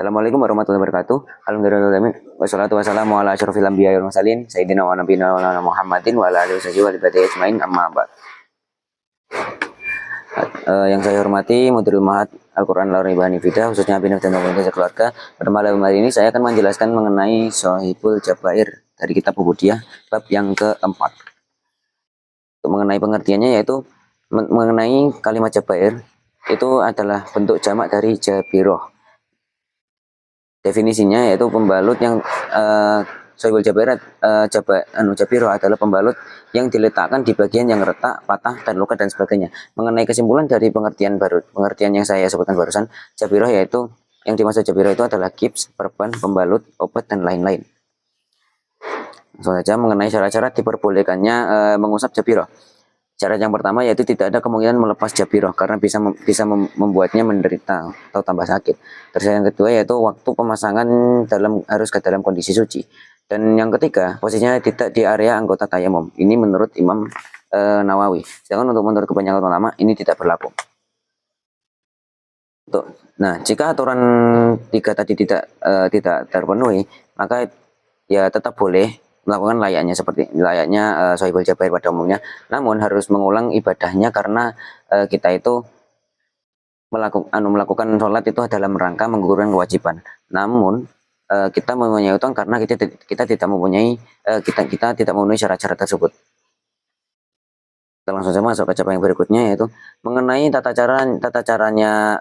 Assalamualaikum warahmatullahi wabarakatuh. Alhamdulillah wassalatu wassalamu ala asyrofil anbiya'i wal mursalin sayyidina wa nabiyina wa lana Muhammadin wa ala alihi wasallam wa ibadihi ajmain amma ba'd. Yang saya hormati Mudirul Mahat Al-Qur'an Al-Ribani Fidah, khususnya Binaf dan Pemerintah Keluarga. Pada malam hari ini saya akan menjelaskan mengenai Shohibul Jabair dari kitab Ubudiyah bab yang keempat. Untuk mengenai pengertiannya yaitu mengenai kalimat Jabair itu adalah bentuk jamak dari Jabiroh. Definisinya yaitu pembalut yang Shohibul Jabair Jabiroh adalah pembalut yang diletakkan di bagian yang retak, patah, dan luka dan sebagainya. Mengenai kesimpulan dari pengertian yang saya sebutkan barusan, Jabiroh yaitu yang dimaksud Jabiroh itu adalah gips, perban, pembalut, obat, dan lain-lain. Langsung saja mengenai cara-cara diperbolehkannya mengusap Jabiroh. Cara yang pertama yaitu tidak ada kemungkinan melepas Jabiroh karena bisa membuatnya menderita atau tambah sakit. Terus yang kedua yaitu waktu pemasangan harus ke dalam kondisi suci. Dan yang ketiga posisinya tidak di area anggota tayamum. Ini menurut Imam Nawawi. Sedangkan menurut kebanyakan ulama ini tidak berlaku. Nah, jika aturan tiga tadi tidak terpenuhi, maka ya tetap boleh melakukan layaknya Shohibul Jabair pada umumnya, namun harus mengulang ibadahnya karena kita itu melakukan sholat itu dalam rangka menggugurkan kewajiban. Namun kita mempunyai utang karena kita tidak mempunyai kita tidak memenuhi syarat-syarat tersebut. Kita langsung saja masuk ke cabang yang berikutnya yaitu mengenai tata caranya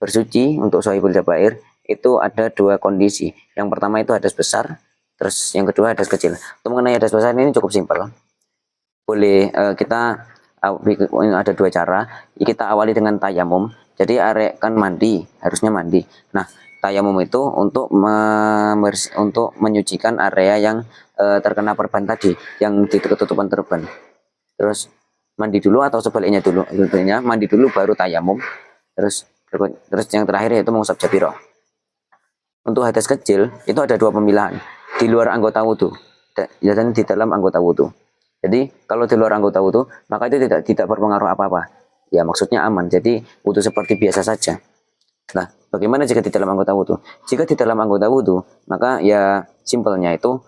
bersuci untuk Shohibul Jabair. Itu ada dua kondisi. Yang pertama itu hadas besar, terus yang kedua hadas kecil. Untuk mengenai hadas besar ini cukup simpel. Boleh kita ada dua cara. Kita awali dengan tayamum. Jadi kan harusnya mandi. Nah, tayamum itu untuk menyucikan area yang terkena perban tadi, yang di ketutupan perban. Terus mandi dulu atau sebaliknya dulu. Sebenarnya mandi dulu baru tayamum. Terus yang terakhir yaitu mengusap Jabiroh. Untuk hadas kecil itu ada dua pemilahan, di luar anggota wudhu dan di dalam anggota wudhu. Jadi kalau di luar anggota wudhu maka itu tidak berpengaruh apa-apa. Ya maksudnya aman. Jadi wudhu seperti biasa saja. Nah, bagaimana jika di dalam anggota wudhu? Jika di dalam anggota wudhu maka ya simpelnya itu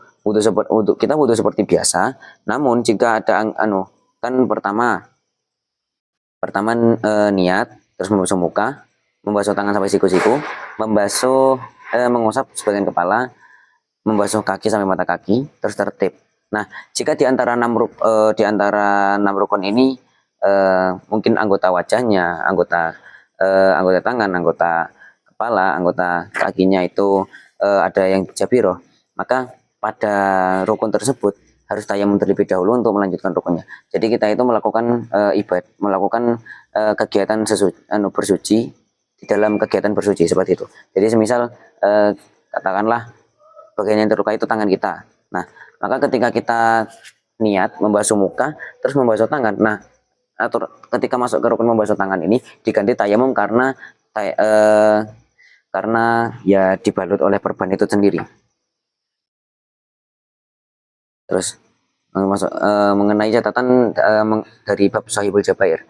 kita wudhu seperti biasa. Namun jika ada kan pertama niat, terus membasuh muka, membasuh tangan sampai siku-siku, mengusap sebagian kepala, membasuh kaki sampai mata kaki, terus tertib. Nah, jika di antara enam rukun ini mungkin anggota wajahnya, anggota tangan, anggota kepala, anggota kakinya itu ada yang Jabiroh, maka pada rukun tersebut harus tayamum terlebih dahulu untuk melanjutkan rukunnya. Jadi kita itu melakukan kegiatan bersuci di dalam kegiatan bersuci seperti itu. Jadi semisal katakanlah bagian yang terluka itu tangan kita. Nah, maka ketika kita niat membasuh muka terus membasuh tangan. Nah, ketika masuk ke rukun membasuh tangan ini diganti tayamum karena ya dibalut oleh perban itu sendiri. Terus mengenai catatan dari bab Shohibul Jabair.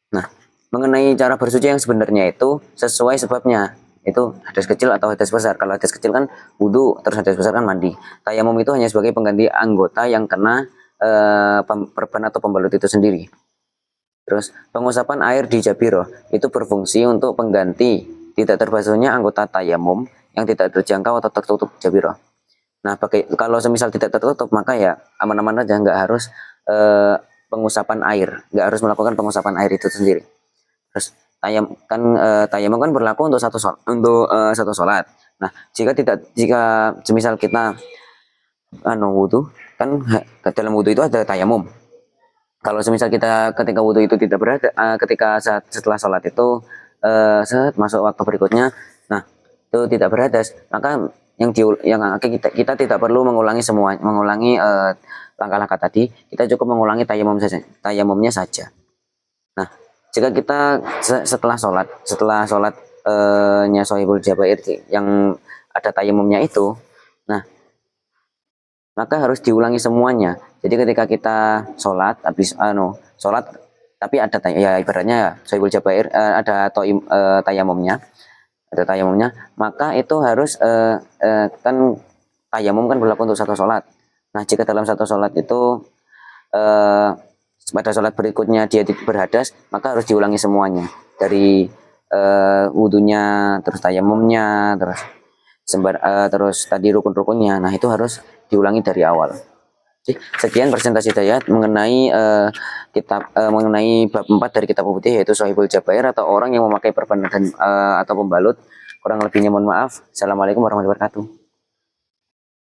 Nah, mengenai cara bersuci yang sebenarnya itu sesuai sebabnya. Itu hadas kecil atau hadas besar. Kalau hadas kecil kan wudhu, terus hadas besar kan mandi. Tayamum itu hanya sebagai pengganti anggota yang kena perban atau pembalut itu sendiri. Terus pengusapan air di Jabiroh itu berfungsi untuk pengganti tidak terbasuhnya anggota tayamum yang tidak terjangkau atau tertutup Jabiroh. Nah, kalau semisal tidak tertutup maka ya aman-aman aja, nggak harus pengusapan air, nggak harus melakukan pengusapan air itu sendiri. Terus tayamum kan berlaku untuk satu sholat. Nah, jika semisal kita wudhu, kan dalam wudhu itu ada tayamum. Kalau semisal kita ketika wudhu itu tidak berada, ketika setelah sholat itu masuk waktu berikutnya, nah itu tidak berhadas, maka kita tidak perlu mengulangi langkah-langkah tadi, kita cukup mengulangi tayamumnya saja. Nah, jika kita setelah sholatnya Shohibul Jabair yang ada tayamumnya itu, nah maka harus diulangi semuanya. Jadi ketika kita sholat tapi ada ya ibaratnya Shohibul Jabair ada tayamumnya, ada tayamumnya, maka itu harus kan tayamum kan berlaku untuk satu sholat. Nah, jika dalam satu sholat itu eh, pada sholat berikutnya dia berhadas, maka harus diulangi semuanya dari wudhunya, terus tayamumnya, terus tadi rukun-rukunnya. Nah, itu harus diulangi dari awal. Sekian presentasi Dayat mengenai mengenai bab 4 dari kitab putih, yaitu Shahihul Jabair atau orang yang memakai perban dan atau pembalut. Kurang lebihnya mohon maaf. Assalamualaikum warahmatullahi wabarakatuh.